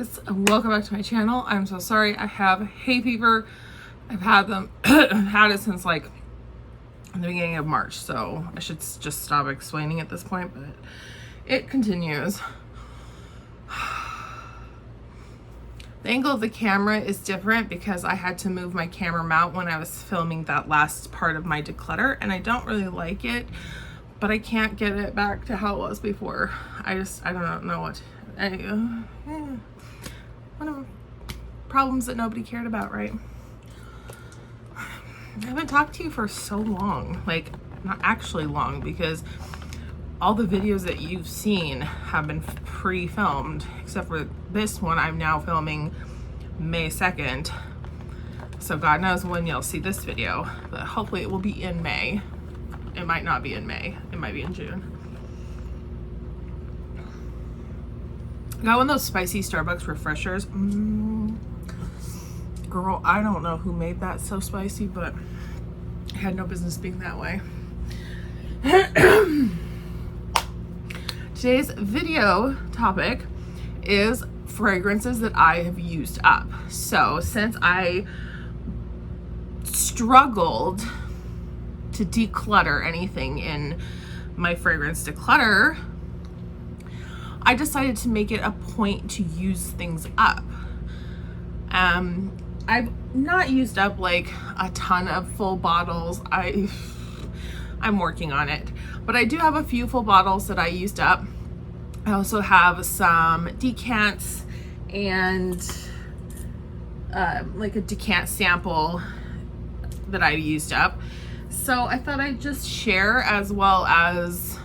guys, welcome back to my channel. I'm so sorry. I have hay fever. I've had them I've had it since like the beginning of March, so I should just stop explaining at this point, but it continues. The angle of the camera is different because I had to move my camera mount when I was filming that last part of my declutter, and I don't really like it, but I can't get it back to how it was before. I don't know what. One of the problems that nobody cared about, right? I haven't talked to you for so long, like not actually long, because all the videos that you've seen have been pre-filmed, except for this one I'm now filming May 2nd. So God knows when you'll see this video, but hopefully it will be in May. It might not be in May, it might be in June. Got one of those spicy Starbucks refreshers. Girl, I don't know who made that so spicy, but it had no business being that way. Today's video topic is fragrances that I have used up. So since I struggled to declutter anything in my fragrance declutter, I decided to make it a point to use things up. I've not used up like a ton of full bottles. I'm working on it, but I do have a few full bottles that I used up. I also have some decants and like a decant sample that I used up. So I thought I'd just share, as well as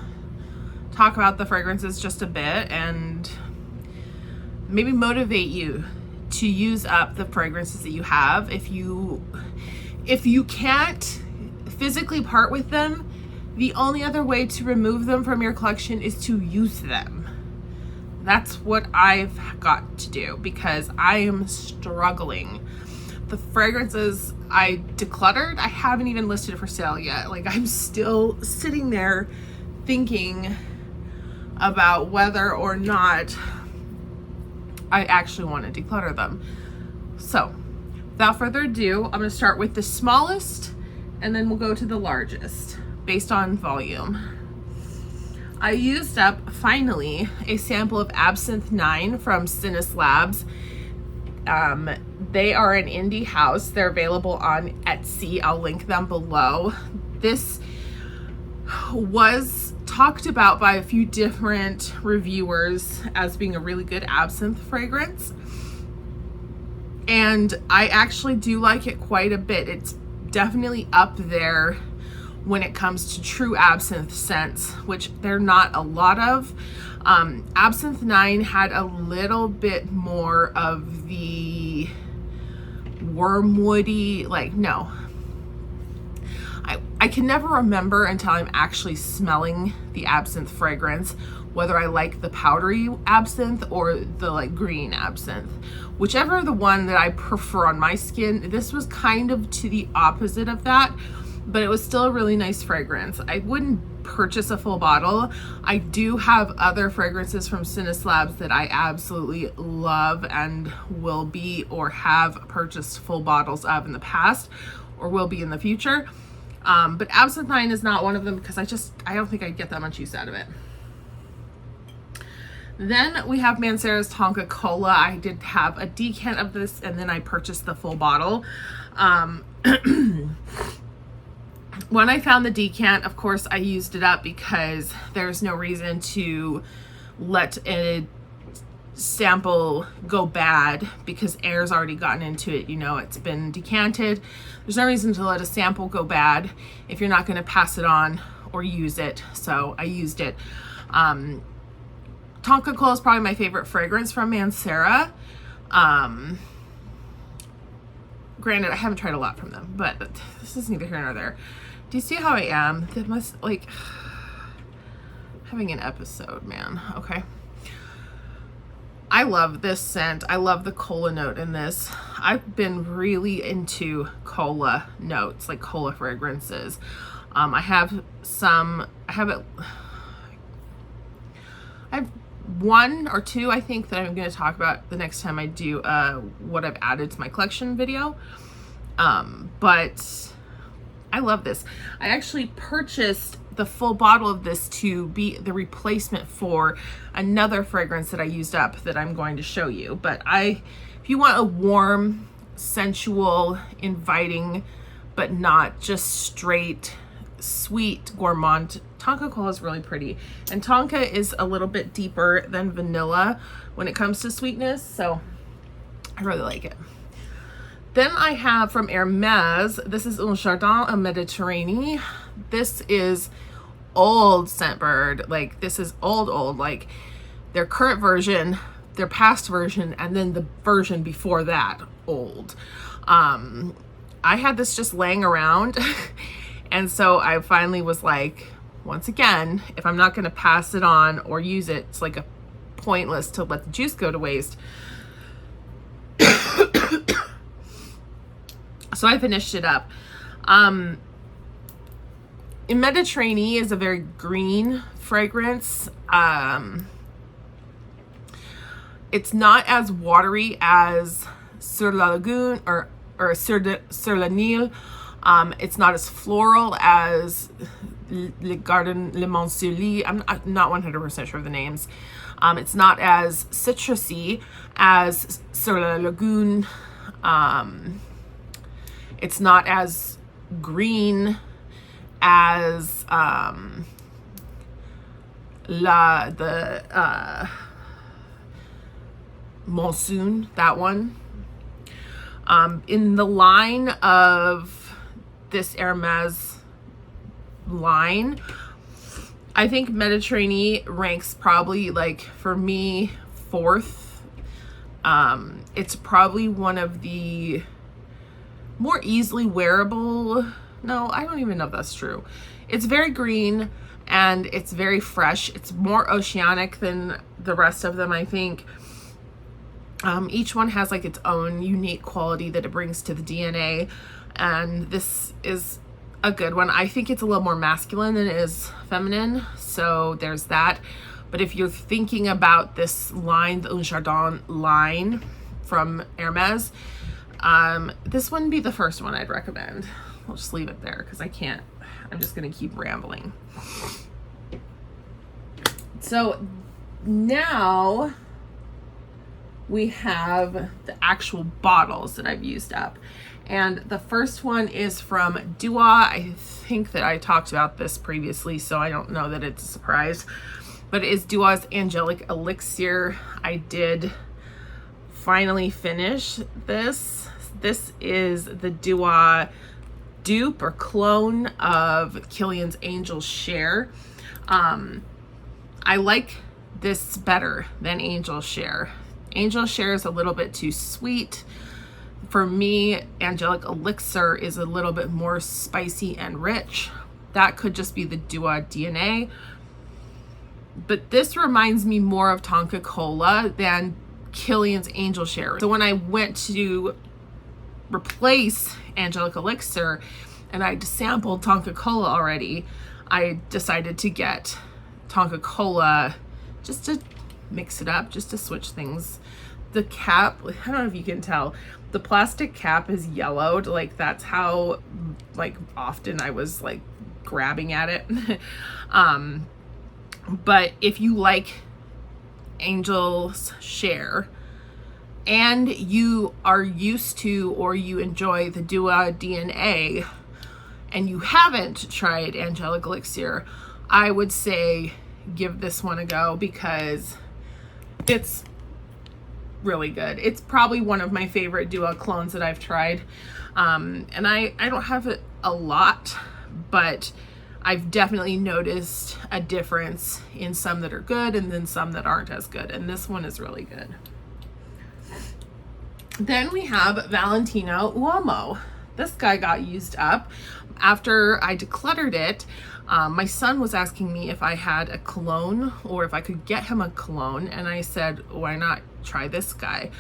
talk about the fragrances just a bit and maybe motivate you to use up the fragrances that you have. If you can't physically part with them, the only other way to remove them from your collection is to use them. That's what I've got to do because I am struggling. The fragrances I decluttered, I haven't even listed for sale yet. Like, I'm still sitting there thinking about whether or not I actually want to declutter them. So without further ado, I'm going to start with the smallest and then we'll go to the largest based on volume. I used up finally a sample of Absinthe 9 from Sinus Labs. They are an indie house. They're available on Etsy. I'll link them below. This was talked about by a few different reviewers as being a really good absinthe fragrance, and I actually do like it quite a bit. It's definitely up there when it comes to true absinthe scents, which there are not a lot of. Absinthe 9 had a little bit more of the wormwoody, like, no, I can never remember until I'm actually smelling the absinthe fragrance whether I like the powdery absinthe or the like green absinthe. Whichever the one that I prefer on my skin, this was kind of to the opposite of that, but it was still a really nice fragrance. I wouldn't purchase a full bottle. I do have other fragrances from Sinus Labs that I absolutely love and will be or have purchased full bottles of in the past or will be in the future. But Absinthe 9 is not one of them because I don't think I'd get that much use out of it. Then we have Mancera's Tonka Cola. I did have a decant of this and then I purchased the full bottle. When I found the decant, of course, I used it up because there's no reason to let a sample go bad because air's already gotten into it. You know, it's been decanted. There's no reason to let a sample go bad if you're not going to pass it on or use it. So I used it. Tonka Cola is probably my favorite fragrance from Mancera. Granted, I haven't tried a lot from them, but this is neither here nor there. Do you see how I am? That must, like, having an episode, man. Okay. I love this scent. I love the cola note in this. I've been really into cola notes, like cola fragrances. I have one or two, I think, that I'm going to talk about the next time I do what I've added to my collection video. But I love this. I actually purchased the full bottle of this to be the replacement for another fragrance that I used up that I'm going to show you. But if you want a warm, sensual, inviting, but not just straight sweet gourmand, Tonka Cola is really pretty. And Tonka is a little bit deeper than vanilla when it comes to sweetness, so I really like it. Then I have from Hermes, this is Un Jardin en Méditerranée. This is old Scentbird. Like, this is old, like their current version, their past version, and then the version before that, old. I had this just laying around and so I finally was like, once again, if I'm not going to pass it on or use it, it's like a pointless to let the juice go to waste. So I finished it up. In Mediterranean is a very green fragrance. It's not as watery as Sur la Lagune or Sur la Nile. It's not as floral as Le Garden Le Montsoulis. I'm not 100% sure of the names. It's not as citrusy as Sur la Lagune. It's not as green as Monsoon, that one. In the line of this Hermes line, I think Mediterranean ranks probably, like, for me, 4th. It's probably one of the more easily wearable. No, I don't even know if that's true. It's very green and it's very fresh. It's more oceanic than the rest of them, I think. Each one has like its own unique quality that it brings to the DNA, and this is a good one. I think it's a little more masculine than it is feminine, so there's that. But if you're thinking about this line, the Un Jardin line from Hermes, this wouldn't be the first one I'd recommend. I'll just leave it there because I'm just gonna keep rambling. So now we have the actual bottles that I've used up. And the first one is from Dua. I think that I talked about this previously, so I don't know that it's a surprise. But it is Dua's Angelic Elixir. I did finally finish this. This is the Dua dupe or clone of Kilian's Angel Share. I like this better than Angel Share. Angel Share is a little bit too sweet. For me, Angelic Elixir is a little bit more spicy and rich. That could just be the Dua DNA. But this reminds me more of Tonka Cola than Kilian's Angel Share. So when I went to replace Angelic Elixir and I sampled Tonka Cola already, I decided to get Tonka Cola just to mix it up, just to switch things. The cap, I don't know if you can tell, the plastic cap is yellowed. Like, that's how, like, often I was like grabbing at it. But if you like Angel's Share and you are used to or you enjoy the Dua DNA and you haven't tried Angelic Elixir, I would say give this one a go because it's really good. It's probably one of my favorite Dua clones that I've tried. And I don't have it a lot, but I've definitely noticed a difference in some that are good and then some that aren't as good. And this one is really good. Then we have Valentino Uomo. This guy got used up. After I decluttered it, my son was asking me if I had a cologne or if I could get him a cologne. And I said, why not try this guy?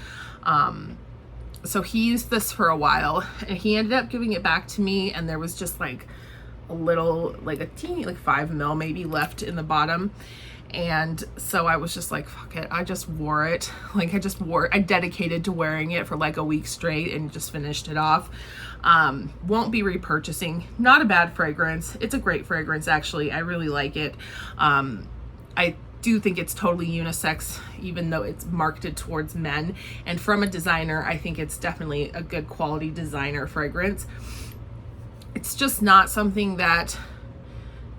So he used this for a while and he ended up giving it back to me. And there was just like a little, like a teeny, like 5 ml maybe left in the bottom. And so I was just like, fuck it, I just wore it. Like I dedicated to wearing it for like a week straight and just finished it off. Won't be repurchasing. Not a bad fragrance. It's a great fragrance, actually. I really like it. I do think it's totally unisex, even though it's marketed towards men. And from a designer, I think it's definitely a good quality designer fragrance. It's just not something that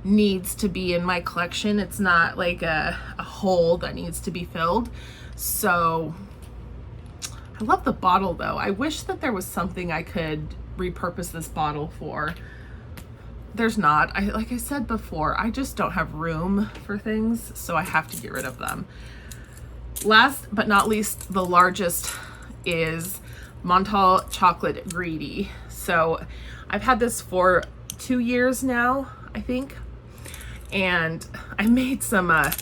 needs to be in my collection. It's not like a hole that needs to be filled. So I love the bottle though. I wish that there was something I could repurpose this bottle for. There's not. Like I said before, I just don't have room for things, so I have to get rid of them. Last but not least, the largest is Montal Chocolate Greedy. So I've had this for 2 years now, I think. And I made some, I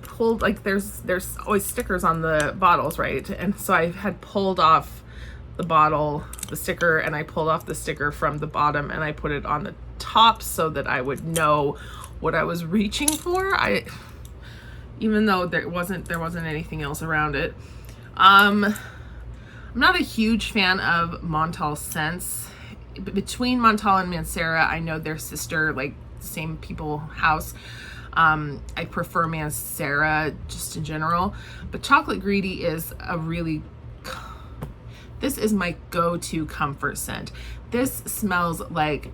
pulled, like there's always stickers on the bottles, right? And so I had pulled off the bottle, the sticker, and I pulled off the sticker from the bottom and I put it on the top so that I would know what I was reaching for. Even though there wasn't anything else around it. I'm not a huge fan of Montal scents. Between Montal and Mancera, I know they're sister, like same people house. I prefer Mancera just in general, but Chocolate Greedy is this is my go-to comfort scent. This smells like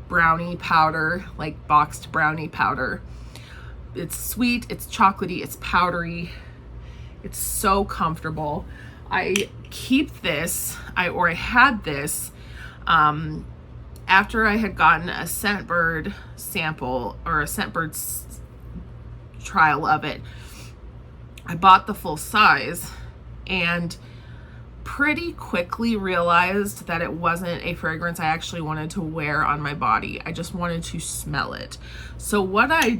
brownie powder, like boxed brownie powder. It's sweet, it's chocolatey, it's powdery. It's so comfortable. I keep this, I had this after I had gotten a Scentbird sample or a Scentbird trial of it. I bought the full size and pretty quickly realized that it wasn't a fragrance I actually wanted to wear on my body. I just wanted to smell it. So what I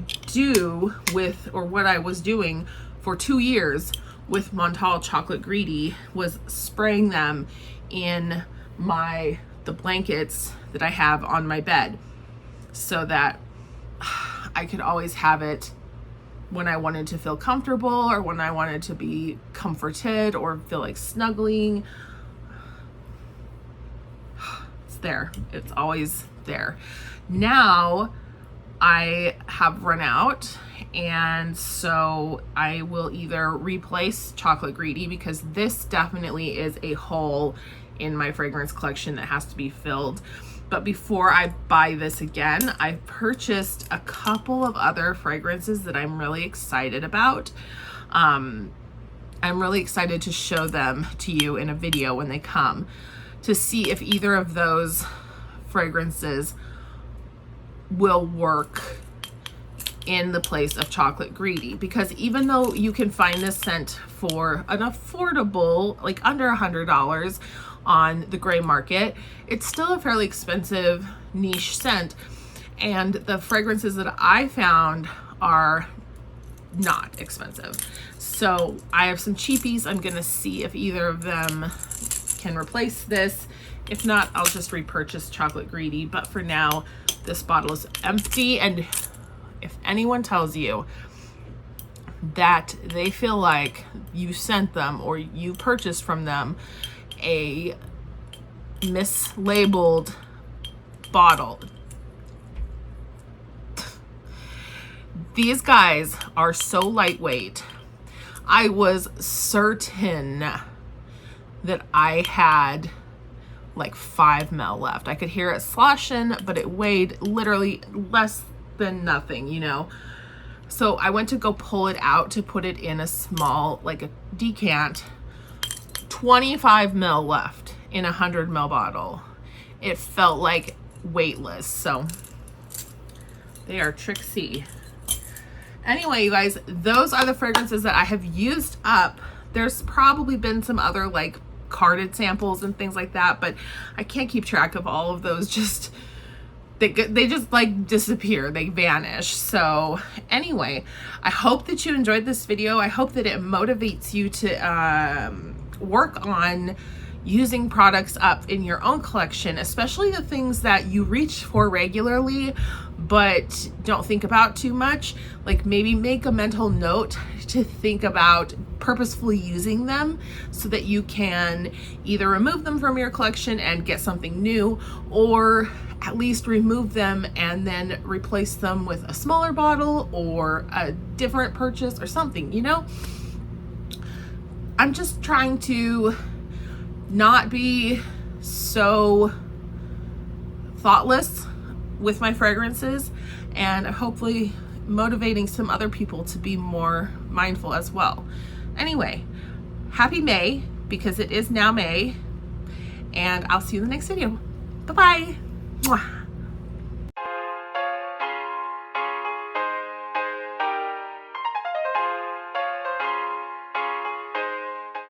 was doing for 2 years with Montal Chocolate Greedy was spraying them in the blankets that I have on my bed so that I could always have it when I wanted to feel comfortable or when I wanted to be comforted or feel like snuggling. It's there. It's always there. Now I have run out, and so I will either replace Chocolate Greedy, because this definitely is a hole in my fragrance collection that has to be filled. But before I buy this again, I've purchased a couple of other fragrances that I'm really excited about. I'm really excited to show them to you in a video when they come, to see if either of those fragrances will work in the place of Chocolate Greedy. Because even though you can find this scent for an affordable, like under $100 on the gray market, it's still a fairly expensive niche scent, and the fragrances that I found are not expensive. So I have some cheapies. I'm gonna see if either of them can replace this. If not, I'll just repurchase Chocolate Greedy. But for now, this bottle is empty, and if anyone tells you that they feel like you sent them or you purchased from them a mislabeled bottle, these guys are so lightweight. I was certain that I had like 5 ml left. I could hear it sloshing, but it weighed literally less than nothing, you know. So I went to go pull it out to put it in a small, like a decant. 25 ml left in a 100 ml bottle. It felt like weightless. So they are tricksy. Anyway, you guys, those are the fragrances that I have used up. There's probably been some other like carded samples and things like that, but I can't keep track of all of those. Just they just like disappear, they vanish. So anyway, I hope that you enjoyed this video. I hope that it motivates you to work on using products up in your own collection, especially the things that you reach for regularly but don't think about too much. Like maybe make a mental note to think about purposefully using them so that you can either remove them from your collection and get something new, or at least remove them and then replace them with a smaller bottle or a different purchase or something, you know? I'm just trying to not be so thoughtless with my fragrances, and hopefully motivating some other people to be more mindful as well. Anyway, happy May, because it is now May, and I'll see you in the next video. Bye-bye. Mwah.